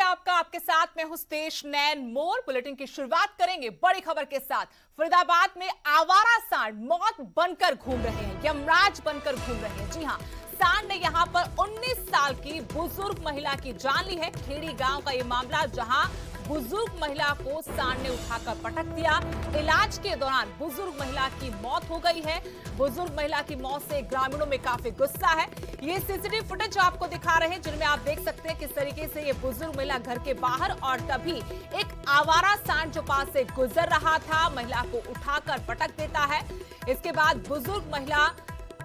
आपका, आपके साथ में हुस्तेश नैन मोर। बुलेटिन की शुरुआत करेंगे बड़ी खबर के साथ। फरीदाबाद में आवारा सांड मौत बनकर घूम रहे हैं, यमराज बनकर घूम रहे हैं। जी हां, सांड ने यहां पर 19 साल की बुजुर्ग महिला की जान ली है। खेड़ी गांव का ये मामला, जहां बुजुर्ग महिला को सांड ने उठाकर पटक दिया। इलाज के दौरान बुजुर्ग महिला की मौत हो गई है। बुजुर्ग महिला की मौत से ग्रामीणों में काफी गुस्सा है। ये सीसीटीवी फुटेज आपको दिखा रहे हैं, जिनमें आप देख सकते हैं किस तरीके से ये बुजुर्ग महिला घर के बाहर, और तभी एक आवारा सांड जो पास से गुजर रहा था, महिला को उठाकर पटक देता है। इसके बाद बुजुर्ग महिला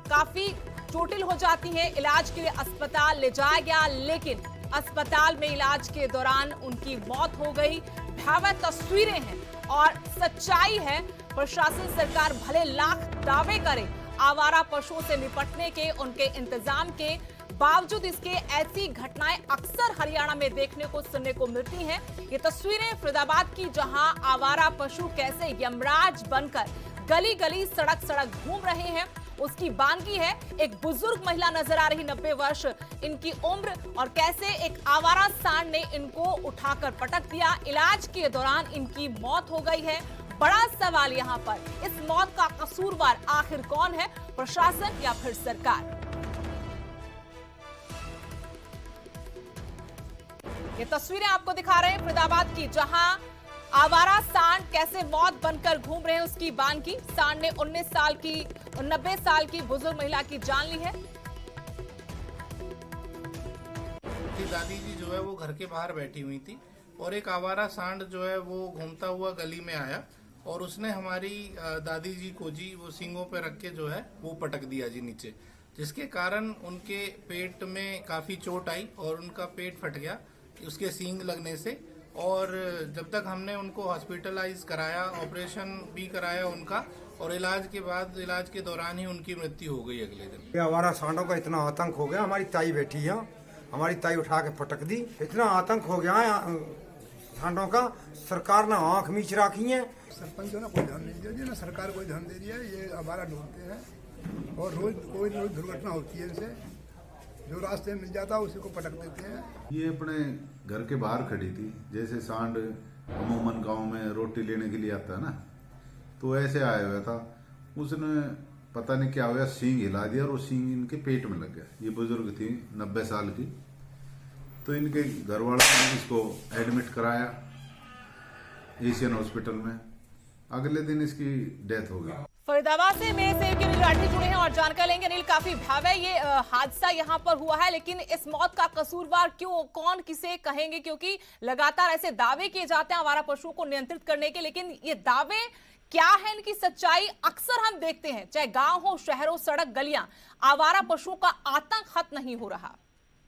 काफी चोटिल हो जाती है। इलाज के लिए अस्पताल ले जाया गया, लेकिन अस्पताल में इलाज के दौरान उनकी मौत हो गई। भयावह तस्वीरें हैं और सच्चाई है, प्रशासन सरकार भले लाख दावे करे आवारा पशुओं से निपटने के, उनके इंतजाम के बावजूद इसके ऐसी घटनाएं अक्सर हरियाणा में देखने को सुनने को मिलती हैं। ये तस्वीरें फरीदाबाद की, जहां आवारा पशु कैसे यमराज बनकर गली गली सड़क सड़क घूम रहे हैं, उसकी बानगी है। एक बुजुर्ग महिला नजर आ रही, 90 वर्ष इनकी उम्र, और कैसे एक आवारा सांड ने इनको उठाकर पटक दिया। इलाज के दौरान इनकी मौत हो गई है। बड़ा सवाल यहां पर, इस मौत का कसूरवार आखिर कौन है, प्रशासन या फिर सरकार? ये तस्वीरें आपको दिखा रहे हैं फरीदाबाद की, जहां आवारा सांड कैसे मौत बनकर घूम रहे हैं, उसकी बानगी। सांड ने 90 साल की बुजुर्ग महिला की जान ली है। दादी जी जो है वो घर के बाहर बैठी हुई थी और एक आवारा सांड जो है वो घूमता हुआ गली में आया और उसने हमारी दादी जी को जी वो सींगों पे रख के जो है वो पटक दिया जी नीचे, जिसके कारण उनके पेट में काफी चोट आई और उनका पेट फट गया उसके सींग लगने से। और जब तक हमने उनको हॉस्पिटलाइज कराया, ऑपरेशन भी कराया उनका, और इलाज के बाद, इलाज के दौरान ही उनकी मृत्यु हो गई अगले दिन। ये आवारा सांडों का इतना आतंक हो गया, हमारी ताई बैठी है, हमारी ताई उठा के पटक दी। इतना आतंक हो गया है सांडों का, सरकार ने आंख मीच रखी है। सरपंच ने कोई ध्यान नहीं दिया, ना सरकार कोई ध्यान दे रही है। ये आवारा ढूंढते हैं और रोज कोई न कोई दुर्घटना होती है इनसे, जो रास्ते मिल जाता है उसी को पटक देते हैं। ये अपने घर के बाहर खड़ी थी, जैसे सांड अमूमन गांव में रोटी लेने के लिए आता है ना, तो ऐसे आया हुआ था। उसने पता नहीं क्या हुआ, सींग हिला दिया और वो सींग इनके पेट में लग गया। ये बुजुर्ग थी 90 साल की, तो इनके घर वालों ने इसको एडमिट कराया एशियन हॉस्पिटल में। अगले दिन इसकी डेथ हो गई। फरीदाबाद से मेरे से अनिल राठी जुड़े हैं और जानकारी लेंगे। अनिल, काफी भयावह ये हादसा यहाँ पर हुआ है, लेकिन इस मौत का कसूरवार क्यों, कौन किसे कहेंगे? क्योंकि लगातार ऐसे दावे किए जाते हैं आवारा पशुओं को नियंत्रित करने के, लेकिन ये दावे क्या है, इनकी सच्चाई अक्सर हम देखते हैं, चाहे गांव हो, शहर हो, सड़क गलियां, आवारा पशुओं का आतंक खत्म नहीं हो रहा।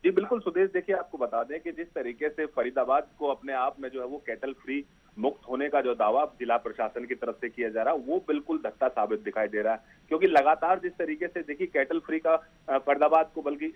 जी बिल्कुल सुदेश, देखिए आपको बता दें कि जिस तरीके से फरीदाबाद को अपने आप में जो है वो कैटल फ्री मुक्त होने का जो दावा जिला प्रशासन की तरफ से किया जा रहा है, वो बिल्कुल धक्का साबित दिखाई दे रहा है। क्योंकि लगातार जिस तरीके से देखिए कैटल फ्री का फरीदाबाद को, बल्कि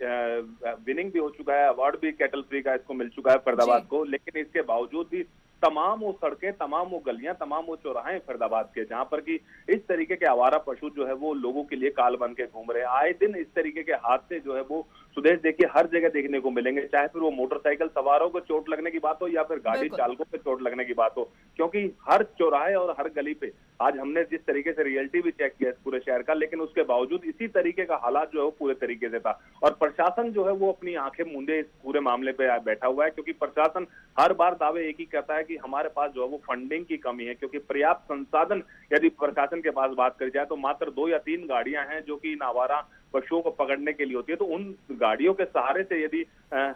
विनिंग भी हो चुका है, अवार्ड भी कैटल फ्री का इसको मिल चुका है फरीदाबाद को, लेकिन इसके बावजूद भी तमाम वो सड़कें, तमाम वो गलियां, तमाम वो चौराहे फरीदाबाद के, जहां पर कि इस तरीके के आवारा पशु जो है वो लोगों के लिए काल बन के घूम रहे हैं। आए दिन इस तरीके के हादसे जो है वो सुदेश देखिए हर जगह देखने को मिलेंगे, चाहे फिर वो मोटरसाइकिल सवारों को चोट लगने की बात हो या फिर गाड़ी चालकों पे चोट लगने की बात हो। क्योंकि हर चौराहे और हर गली पे आज हमने जिस तरीके से रियलिटी भी चेक किया इस पूरे शहर का, लेकिन उसके बावजूद इसी तरीके का हालात जो है वो पूरे तरीके से था। और प्रशासन जो है वो अपनी आंखें मूंदे इस पूरे मामले पे बैठा हुआ है, क्योंकि प्रशासन हर बार दावे एक ही कहता है कि हमारे पास जो है वो फंडिंग की कमी है। क्योंकि पर्याप्त संसाधन यदि प्रशासन के पास बात करी जाए तो मात्र 2 या 3 गाड़ियां हैं जो कि इन आवारा पशुओं को पकड़ने के लिए होती है। तो उन गाड़ियों के सहारे से यदि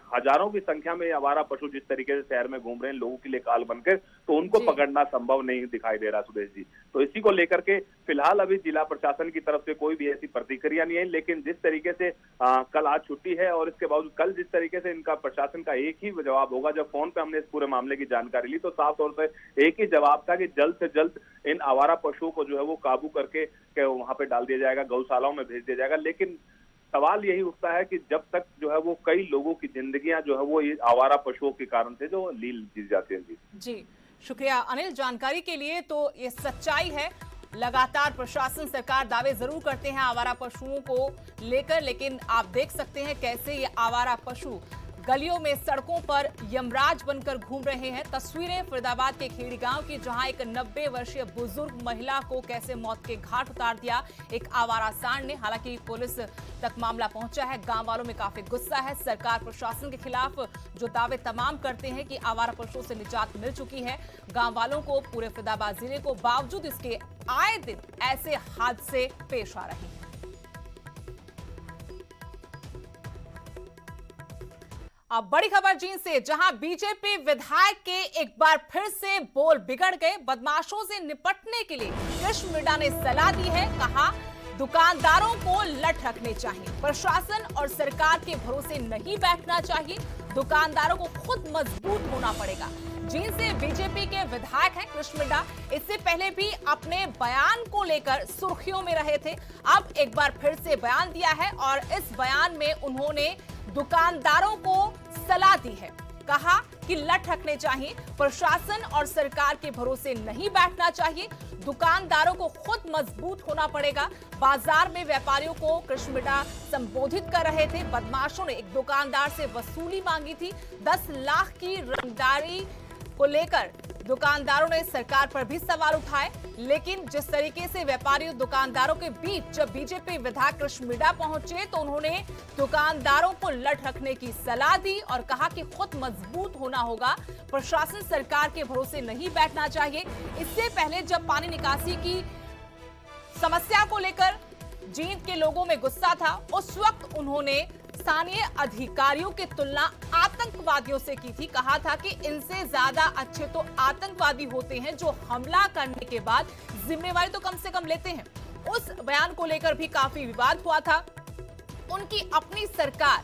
हजारों की संख्या में आवारा पशु जिस तरीके से शहर में घूम रहे हैं लोगों के लिए काल बनकर, तो उनको पकड़ना संभव नहीं दिखाई दे रहा सुदेश जी। तो इसी को लेकर के फिलहाल अभी जिला प्रशासन की तरफ से कोई भी ऐसी प्रतिक्रिया नहीं है, लेकिन जिस तरीके से कल आज छुट्टी है और इसके बावजूद कल जिस तरीके से इनका प्रशासन का एक ही जवाब होगा, जब फोन पे हमने इस पूरे मामले की जानकारी ली तो साफ तौर पर एक ही जवाब था कि जल्द से जल्द इन आवारा पशुओं को जो है वो काबू करके वहां पे डाल दिया जाएगा, गौशालाओं में भेज दिया जाएगा। लेकिन सवाल यही उठता है कि जब तक जो है वो कई लोगों की जिंदगियां जो है वो आवारा पशुओं के कारण से जो लील जी जाती है। जी शुक्रिया अनिल जानकारी के लिए। तो ये सच्चाई है, लगातार प्रशासन, सरकार दावे जरूर करते हैं आवारा पशुओं को लेकर, लेकिन आप देख सकते हैं कैसे ये आवारा पशु गलियों में, सड़कों पर यमराज बनकर घूम रहे हैं। तस्वीरें फरीदाबाद के खेड़ी गांव की, जहां एक 90 वर्षीय बुजुर्ग महिला को कैसे मौत के घाट उतार दिया एक आवारा सांड ने। हालांकि पुलिस तक मामला पहुंचा है। गांव वालों में काफी गुस्सा है सरकार प्रशासन के खिलाफ, जो दावे तमाम करते हैं कि आवारा पशुओं से निजात मिल चुकी है। गांव वालों को, पूरे फरीदाबाद जिले को, बावजूद इसके आए दिन ऐसे हादसे पेश आ रहे हैं। अब बड़ी खबर जींद से, जहां बीजेपी विधायक के एक बार फिर से बोल बिगड़ गए। बदमाशों से निपटने के लिए कृष्ण मिड्डा ने सलाह दी है। कहा, दुकानदारों को लठ रखने चाहिए, प्रशासन और सरकार के भरोसे नहीं बैठना चाहिए, दुकानदारों को खुद मजबूत होना पड़ेगा। जींद से बीजेपी के विधायक हैं कृष्ण मिड्डा। इससे पहले भी अपने बयान को लेकर सुर्खियों में रहे थे। अब एक बार फिर से बयान दिया है और इस बयान में उन्होंने दुकानदारों को सलाह दी है। कहा कि लठ रखने चाहिए, प्रशासन और सरकार के भरोसे नहीं बैठना चाहिए, दुकानदारों को खुद मजबूत होना पड़ेगा। बाजार में व्यापारियों को कृष्ण मिड्डा संबोधित कर रहे थे। बदमाशों ने एक दुकानदार से वसूली मांगी थी 10 लाख की रंगदारी को लेकर। दुकानदारों ने सरकार पर भी सवाल उठाए, लेकिन जिस तरीके से व्यापारियों दुकानदारों के बीच जब बीजेपी विधायक कृष्ण मिड्डा पहुंचे तो उन्होंने दुकानदारों को लठ रखने की सलाह दी और कहा कि खुद मजबूत होना होगा, प्रशासन सरकार के भरोसे नहीं बैठना चाहिए। इससे पहले जब पानी निकासी की समस्या को लेकर जींद के लोगों में गुस्सा था, उस वक्त उन्होंने स्थानीय अधिकारियों की तुलना आतंकवादियों से की थी। कहा था कि इनसे ज्यादा अच्छे तो आतंकवादी होते हैं जो हमला करने के बाद जिम्मेवारी तो कम से कम लेते हैं। उस बयान को लेकर भी काफी विवाद हुआ था। उनकी अपनी सरकार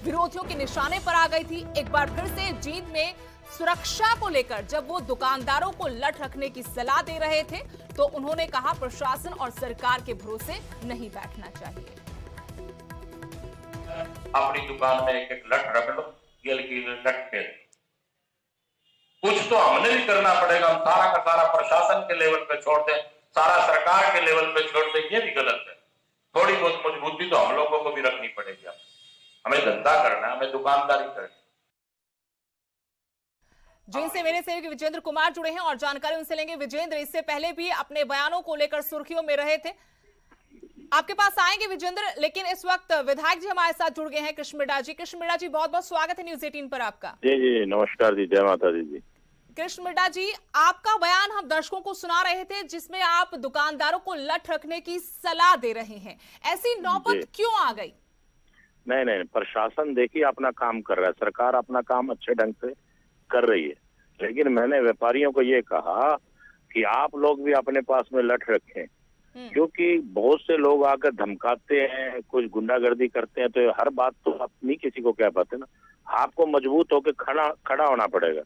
विरोधियों के निशाने पर आ गई थी। एक बार फिर से जींद में सुरक्षा को लेकर जब वो दुकानदारों को लठ रखने की सलाह दे रहे थे तो उन्होंने कहा, प्रशासन और सरकार के भरोसे नहीं बैठना चाहिए। अपनी दुकान में एक एक लठ रख लो, गिल की लठ पे कुछ तो हमने भी करना पड़ेगा। हम सारा का सारा प्रशासन के लेवल पे छोड़ दें, सारा सरकार के लेवल पे छोड़ दें, ये भी गलत है। थोड़ी बहुत मजबूती तो हम लोगों को भी रखनी पड़ेगी। हमें धंधा करना है, हमें दुकानदारी करनी। जींद से मेरे सहयोगी विजेंद्र कुमार जुड़े हैं और जानकारी उनसे लेंगे। विजेंद्र, इससे पहले भी अपने बयानों को लेकर सुर्खियों में रहे थे, आपके पास आएंगे विजेंद्र, लेकिन इस वक्त विधायक जी हमारे साथ जुड़ गए हैं कृष्ण मिड्डा जी। कृष्ण मिड्डा जी, बहुत बहुत स्वागत है न्यूज़ 18 पर आपका। जी जी नमस्कार जी, जय माता दी जी। कृष्ण मिड्डा जी, आपका बयान हम दर्शकों को सुना रहे थे जिसमें आप दुकानदारों को लठ रखने की सलाह दे रहे हैं, ऐसी नौबत क्यों आ गई? नहीं, प्रशासन देखिए अपना काम कर रहा है, सरकार अपना काम अच्छे ढंग से कर रही है, लेकिन मैंने व्यापारियों को ये कहा कि आप लोग भी अपने पास में लठ रखें, क्योंकि बहुत से लोग आकर धमकाते हैं, कुछ गुंडागर्दी करते हैं, तो हर बात तो आप नहीं किसी को कह पाते ना। आपको मजबूत होकर खड़ा होना पड़ेगा।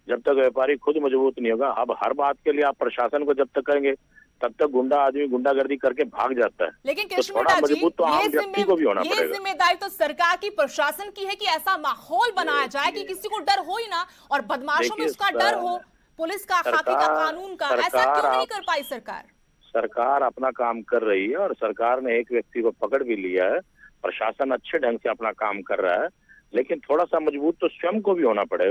जब तक व्यापारी खुद मजबूत नहीं होगा, अब हर बात के लिए आप प्रशासन को जब तक करेंगे तब तक गुंडा आदमी गुंडागर्दी करके भाग जाता है। लेकिन तो कृष्ण थोड़ा मिड्डा जी, मजबूत तो आम व्यक्ति को भी होना ये पड़ेगा। जिम्मेदारी तो सरकार की, प्रशासन की है कि ऐसा माहौल बनाया जाए कि किसी को डर हो ही ना, और बदमाशों में उसका डर हो, पुलिस का, खाकी का, कानून का। ऐसा क्यों नहीं कर पाई सरकार? सरकार अपना काम कर रही है और सरकार ने एक व्यक्ति को पकड़ भी लिया है। प्रशासन अच्छे ढंग से अपना काम कर रहा है, लेकिन थोड़ा सा मजबूत तो स्वयं को भी होना पड़ेगा।